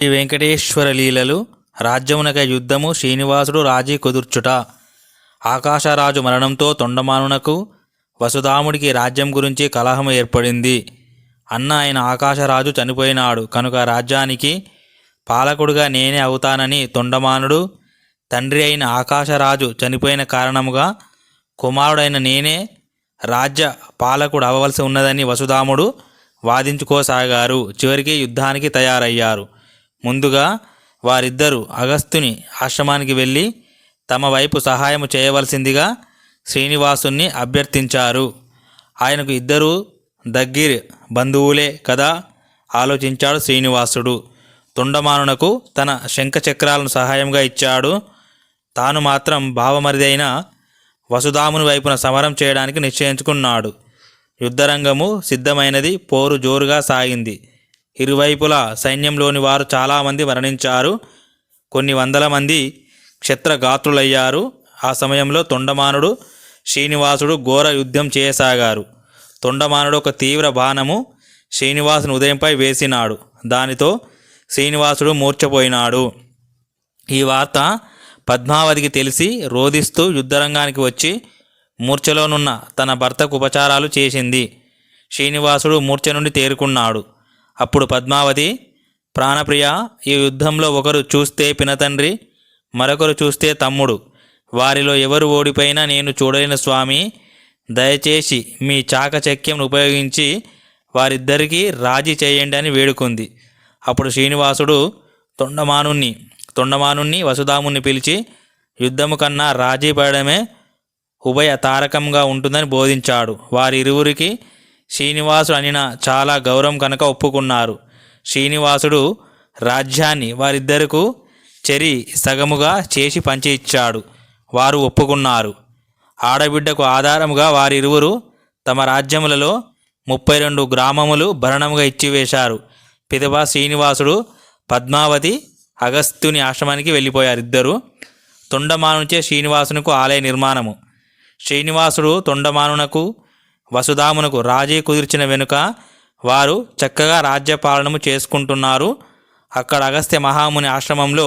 శ్రీ వెంకటేశ్వర లీలలు రాజ్యమునక యుద్ధము శ్రీనివాసుడు రాజీ కుదుర్చుట. ఆకాశరాజు మరణంతో తొండమానునకు వసుధాముడికి రాజ్యం గురించి కలహం ఏర్పడింది. అన్న ఆయన ఆకాశరాజు చనిపోయినాడు కనుక రాజ్యానికి పాలకుడుగా నేనే అవుతానని తొండమానుడు, తండ్రి అయిన ఆకాశరాజు చనిపోయిన కారణముగా కుమారుడైన నేనే రాజ్య పాలకుడు అవ్వవలసి ఉన్నదని వసుధాముడు వాదించుకోసాగారు. చివరికి యుద్ధానికి తయారయ్యారు. ముందుగా వారిద్దరూ అగస్త్యుని ఆశ్రమానికి వెళ్ళి తమ వైపు సహాయం చేయవలసిందిగా శ్రీనివాసుని అభ్యర్థించారు. ఆయనకు ఇద్దరూ దగ్గర బంధువులే కదా ఆలోచించాడు శ్రీనివాసుడు. తొండమానునకు తన శంఖచక్రాలను సహాయంగా ఇచ్చాడు. తాను మాత్రం భావమరిదైన వసుధాముని వైపున సమరం చేయడానికి నిశ్చయించుకున్నాడు. యుద్ధరంగము సిద్ధమైనది. పోరు జోరుగా సాగింది. ఇరువైపులా సైన్యంలోని వారు చాలామంది మరణించారు. కొన్ని వందల మంది క్షత్రగాత్రులయ్యారు. ఆ సమయంలో తొండమానుడు శ్రీనివాసుడు ఘోర యుద్ధం చేయసాగారు. తొండమానుడు ఒక తీవ్ర బాణము శ్రీనివాసుని ఉదయంపై వేసినాడు. దానితో శ్రీనివాసుడు మూర్ఛపోయినాడు. ఈ వార్త పద్మావతికి తెలిసి రోదిస్తూ యుద్ధరంగానికి వచ్చి మూర్ఛలోనున్న తన భర్తకు ఉపచారాలు చేసింది. శ్రీనివాసుడు మూర్ఛ నుండి తేరుకున్నాడు. అప్పుడు పద్మావతి, ప్రాణప్రియ, ఈ యుద్ధంలో ఒకరు చూస్తే పినతండ్రి, మరొకరు చూస్తే తమ్ముడు. వారిలో ఎవరు ఓడిపోయినా నేను చూడలేను స్వామి. దయచేసి మీ చాకచక్యం ఉపయోగించి వారిద్దరికీ రాజీ చేయండి అని వేడుకుంది. అప్పుడు శ్రీనివాసుడు తొండమానుణ్ణి వసుధాముని పిలిచి యుద్ధము కన్నా రాజీ పడడమే ఉభయ తారకంగా ఉంటుందని బోధించాడు. వారిరువురికి శ్రీనివాసుడు అనిన చాలా గౌరవం కనుక ఒప్పుకున్నారు. శ్రీనివాసుడు రాజ్యాన్ని వారిద్దరకు చెరి సగముగా చేసి పంచి ఇచ్చాడు. వారు ఒప్పుకున్నారు. ఆడబిడ్డకు ఆధారముగా వారిరువురు తమ రాజ్యములలో 32 గ్రామములు భరణముగా ఇచ్చివేశారు. పిదప శ్రీనివాసుడు పద్మావతి అగస్త్యుని ఆశ్రమానికి వెళ్ళిపోయారు. ఇద్దరు తొండమానుచే శ్రీనివాసునకు ఆలయ నిర్మాణము. శ్రీనివాసుడు తొండమానునకు వసుధామునకు రాజీ కుదిర్చిన వెనుక వారు చక్కగా రాజ్యపాలనము చేసుకుంటున్నారు. అక్కడ అగస్త్య మహాముని ఆశ్రమంలో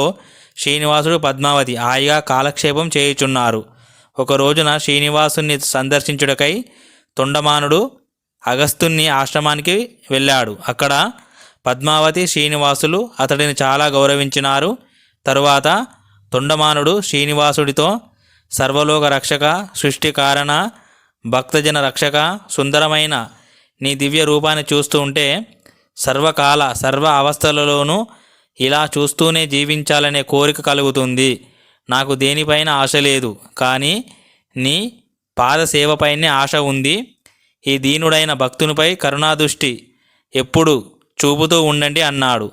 శ్రీనివాసుడు పద్మావతి హాయిగా కాలక్షేపం చేయుచున్నారు. ఒక రోజున శ్రీనివాసుని సందర్శించుటకై తొండమానుడు అగస్త్యుని ఆశ్రమానికి వెళ్ళాడు. అక్కడ పద్మావతి శ్రీనివాసులు అతడిని చాలా గౌరవించినారు. తరువాత తొండమానుడు శ్రీనివాసుడితో, సర్వలోక రక్షక, సృష్టి కారణ, భక్తజన రక్షక, సుందరమైన నీ దివ్య రూపాన్ని చూస్తూ ఉంటే సర్వకాల సర్వ అవస్థలలోనూ ఇలా చూస్తూనే జీవించాలనే కోరిక కలుగుతుంది. నాకు దేనిపైన ఆశ లేదు, కానీ నీ పాదసేవపైనే ఆశ ఉంది. ఈ దీనుడైన భక్తునిపై కరుణాదృష్టి ఎప్పుడు చూపుతూ ఉండండి అన్నాడు.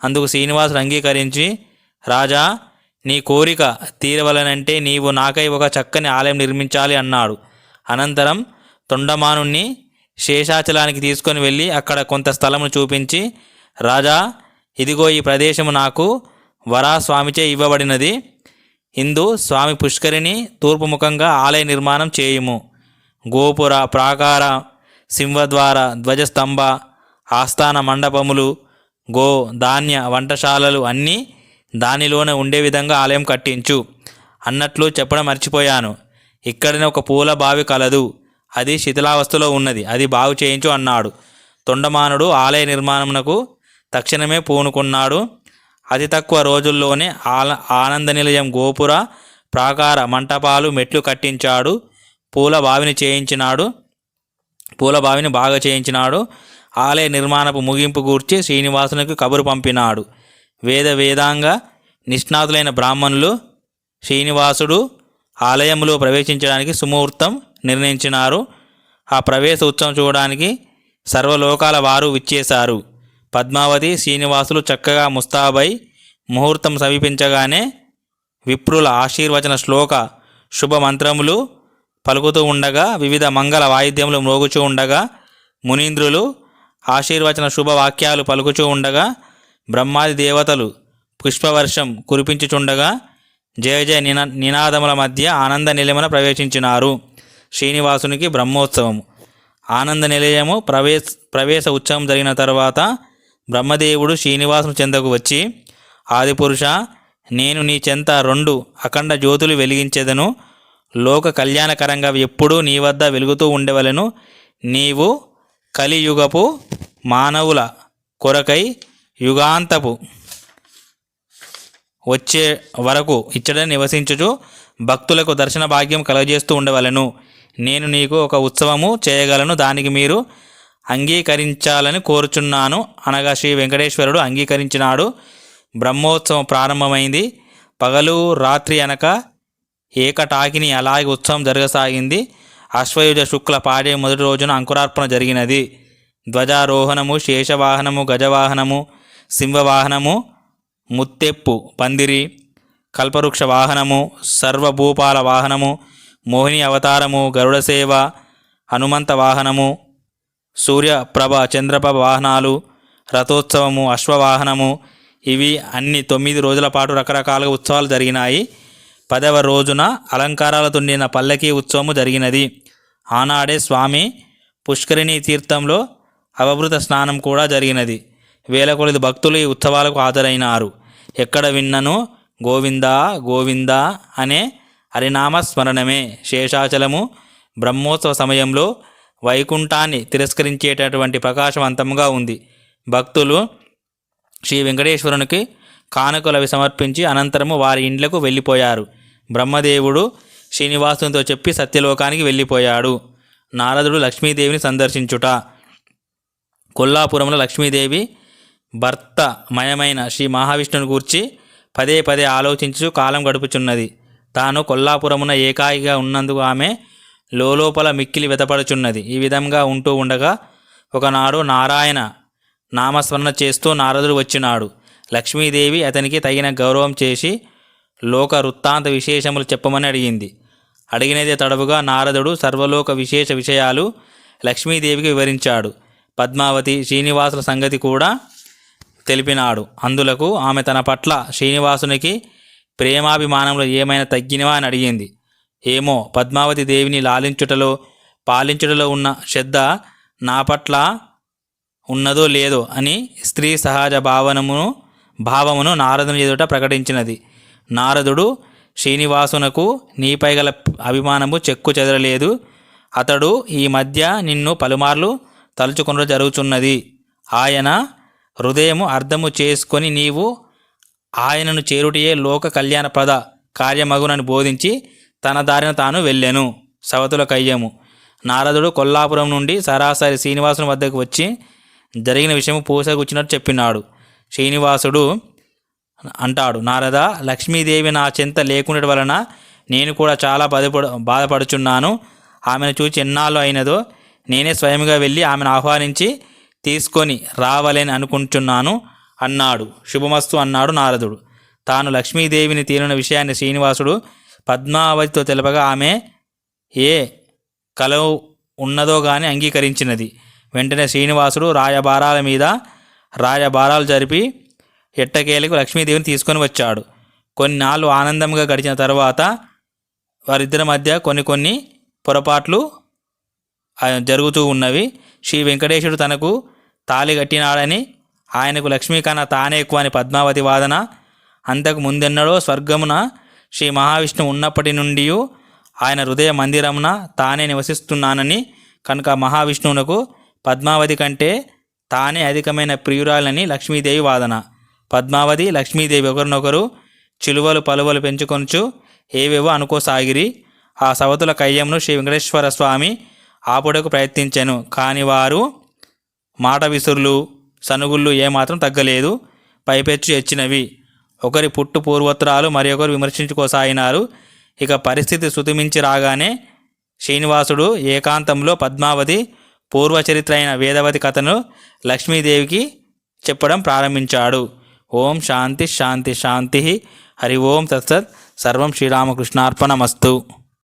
అందుకు శ్రీనివాసుడు అంగీకరించి, రాజా, నీ కోరిక తీరవలనంటే నీవు నాకై ఒక చక్కని ఆలయం నిర్మించాలి అన్నాడు. అనంతరం తొండమానుణ్ణి శేషాచలానికి తీసుకొని వెళ్ళి అక్కడ కొంత స్థలమును చూపించి, రాజా, ఇదిగో ఈ ప్రదేశము నాకు వరాస్వామిచే ఇవ్వబడినది. ఇందు స్వామి పుష్కరిణి తూర్పు ముఖంగా ఆలయ నిర్మాణం చేయుము. గోపుర, ప్రాకార, సింహద్వార, ధ్వజస్తంభ, ఆస్థాన మండపములు, ధాన్య వంటశాలలు అన్నీ దానిలోనే ఉండే విధంగా ఆలయం కట్టించు. అన్నట్లు చెప్పడం మర్చిపోయాను. ఇక్కడనే ఒక పూల బావి కలదు. అది శిథిలావస్థలో ఉన్నది. అది బాగు చేయించు అన్నాడు. తొండమానుడు ఆలయ నిర్మాణమునకు తక్షణమే పూనుకున్నాడు. అతి తక్కువ రోజుల్లోనే ఆనంద నిలయం గోపుర, ప్రాకార, మంటపాలు, మెట్లు కట్టించాడు. పూల బావిని బాగా చేయించినాడు. ఆలయ నిర్మాణపు ముగింపు గూర్చి శ్రీనివాసునికి కబురు పంపినాడు. వేదాంగ నిష్ణాతులైన బ్రాహ్మణులు శ్రీనివాసుడు ఆలయంలో ప్రవేశించడానికి సుముహూర్తం నిర్ణయించినారు. ఆ ప్రవేశ ఉత్సవం చూడడానికి సర్వలోకాల వారు విచ్చేశారు. పద్మావతి శ్రీనివాసులు చక్కగా ముస్తాబై ముహూర్తం సమీపించగానే విప్రుల ఆశీర్వచన శ్లోక శుభమంత్రములు పలుకుతూ ఉండగా, వివిధ మంగళ వాయిద్యములు మ్రోగుచూ ఉండగా, మునీంద్రులు ఆశీర్వచన శుభవాక్యాలు పలుకుచూ ఉండగా, బ్రహ్మాది దేవతలు పుష్పవర్షం కురిపించుచుండగా, జయ జయ నినాదముల మధ్య ఆనంద నిలయమున ప్రవేశించినారు. శ్రీనివాసునికి బ్రహ్మోత్సవము. ఆనంద నిలయము ప్రవేశ ఉత్సవం జరిగిన తర్వాత బ్రహ్మదేవుడు శ్రీనివాసుని చెంతకు వచ్చి, ఆదిపురుష, నేను నీ చెంత 2 అఖండ జ్యోతులు వెలిగించెదను. లోక కళ్యాణకరంగా ఎప్పుడూ నీ వద్ద వెలుగుతూ ఉండవలను. నీవు కలియుగపు మానవుల కొరకై యుగాంతపు వచ్చే వరకు ఇచ్చట నివసించుచు భక్తులకు దర్శన భాగ్యం కలుగజేస్తూ ఉండవలను. నేను నీకు ఒక ఉత్సవము చేయగలను, దానికి మీరు అంగీకరించాలని కోరుచున్నాను అనగా శ్రీ వెంకటేశ్వరుడు అంగీకరించినాడు. బ్రహ్మోత్సవం ప్రారంభమైంది. పగలు రాత్రి అనక ఏకటాకిని అలాగే ఉత్సవం జరగసాగింది. అశ్వయుజ శుక్ల పాడే మొదటి రోజున అంకురార్పణ జరిగినది. ధ్వజారోహణము, శేషవాహనము, గజవాహనము, సింహవాహనము, ముత్తెప్పు పందిరి, కల్పవృక్ష వాహనము, సర్వభూపాల వాహనము, మోహిని అవతారము, గరుడ సేవ, హనుమంత వాహనము, సూర్యప్రభ చంద్రప్రభ వాహనాలు, రథోత్సవము, అశ్వవాహనము, ఇవి అన్ని 9 రోజుల పాటు రకరకాలుగా ఉత్సవాలు జరిగినాయి. 10వ రోజున అలంకారాలతో నిండిన పల్లకీ ఉత్సవము జరిగినది. ఆనాడే స్వామి పుష్కరిణీ తీర్థంలో అవభృత స్నానం కూడా జరిగినది. వేల కొలది భక్తులు ఈ ఉత్సవాలకు హాజరైనారు. ఎక్కడ విన్నను గోవిందా గోవిందా అనే హరినామ స్మరణమే. శేషాచలము బ్రహ్మోత్సవ సమయంలో వైకుంఠాన్ని తిరస్కరించేటటువంటి ప్రకాశవంతంగా ఉంది. భక్తులు శ్రీ వెంకటేశ్వరునికి కానుకలు అవి సమర్పించి అనంతరము వారి ఇండ్లకు వెళ్ళిపోయారు. బ్రహ్మదేవుడు శ్రీనివాసునితో చెప్పి సత్యలోకానికి వెళ్ళిపోయాడు. నారదుడు లక్ష్మీదేవిని సందర్శించుట. కొల్లాపురంలో లక్ష్మీదేవి భర్త మయమైన శ్రీ మహావిష్ణుని గూర్చి పదే పదే ఆలోచించు కాలం గడుపుచున్నది. తాను కొల్లాపురమున ఏకాయిగా ఉన్నందుకు ఆమె లోపల మిక్కిలి వెతపడుచున్నది. ఈ విధంగా ఉంటూ ఉండగా ఒకనాడు నారాయణ నామస్మరణ చేస్తూ నారదుడు వచ్చినాడు. లక్ష్మీదేవి అతనికి తగిన గౌరవం చేసి లోక వృత్తాంత విశేషములు చెప్పమని అడిగింది. అడిగినదే తడవుగా నారదుడు సర్వలోక విశేష విషయాలు లక్ష్మీదేవికి వివరించాడు. పద్మావతి శ్రీనివాసుల సంగతి కూడా తెలిపినాడు. అందులకు ఆమె తన పట్ల శ్రీనివాసునికి ప్రేమాభిమానంలో ఏమైనా తగ్గినవా అని అడిగింది. ఏమో, పద్మావతి దేవిని లాలించుటలో పాలించుటలో ఉన్న శ్రద్ధ నా పట్ల ఉన్నదో లేదో అని స్త్రీ సహజ భావమును నారదుని ఎదుట ప్రకటించినది. నారదుడు శ్రీనివాసునకు నీపై గల అభిమానము చెక్కు చెదరలేదు. అతడు ఈ మధ్య నిన్ను పలుమార్లు తలుచుకొనడం జరుగుతున్నది. ఆయన హృదయము అర్థము చేసుకొని నీవు ఆయనను చేరుటయే లోక కళ్యాణప్రద కార్యమగునని బోధించి తన దారిన తాను వెళ్ళెను. సవతుల కయ్యము. నారదుడు కొల్లాపురం నుండి సరాసరి శ్రీనివాసుని వద్దకు వచ్చి జరిగిన విషయము పూసగుచ్చినట్టు చెప్పినాడు. శ్రీనివాసుడు అంటాడు, నారద, లక్ష్మీదేవి నా చెంత లేకుండటం వలన నేను కూడా చాలా బాధపడుచున్నాను. ఆమెను చూచి ఎన్నాళ్ళు అయినదో నేనే స్వయంగా వెళ్ళి ఆమెను ఆహ్వానించి తీసుకొని రావాలని అనుకుంటున్నాను అన్నాడు. శుభమస్తు అన్నాడు నారదుడు. తాను లక్ష్మీదేవిని తీరిన విషయాన్ని శ్రీనివాసుడు పద్మావతితో తెలపగా ఆమె ఏ కలవు ఉన్నదో గాని అంగీకరించినది. వెంటనే శ్రీనివాసుడు రాయబారాల మీద రాయబారాలు జరిపి ఎట్టకేలకు లక్ష్మీదేవిని తీసుకొని వచ్చాడు. కొన్నాళ్ళు ఆనందంగా గడిచిన తర్వాత వారిద్దరి మధ్య కొన్ని పొరపాట్లు జరుగుతూ ఉన్నవి. శ్రీ వెంకటేశుడు తనకు తాళి కట్టినాడని, ఆయనకు లక్ష్మీ కన్నా తానే ఎక్కువ అని పద్మావతి వాదన. అంతకు ముందెన్నడో స్వర్గమున శ్రీ మహావిష్ణువు ఉన్నప్పటి నుండి ఆయన హృదయ మందిరమున తానే నివసిస్తున్నానని, కనుక మహావిష్ణువునకు పద్మావతి కంటే తానే అధికమైన ప్రియురాలని లక్ష్మీదేవి వాదన. పద్మావతి లక్ష్మీదేవి ఒకరినొకరు చిలువలు పలువలు పెంచుకొంచు ఏవేవో అనుకోసాగిరి. ఆ సవతుల కయ్యంను శ్రీ వెంకటేశ్వర స్వామి ఆపుటకు ప్రయత్నించెను. కాని వారు మాట విసురులు సనుగుళ్ళు ఏమాత్రం తగ్గలేదు. పైపెచ్చు ఎచ్చినవి. ఒకరి పుట్టు పూర్వోత్తరాలు మరి ఒకరు విమర్శించుకోసాగినారు. ఇక పరిస్థితి శృతిమించి రాగానే శ్రీనివాసుడు ఏకాంతంలో పద్మావతి పూర్వచరిత్ర అయిన వేదవతి కథను లక్ష్మీదేవికి చెప్పడం ప్రారంభించాడు. ఓం శాంతి శాంతి శాంతి. హరి ఓం తత్సత్. సర్వం శ్రీరామకృష్ణార్పణమస్తు.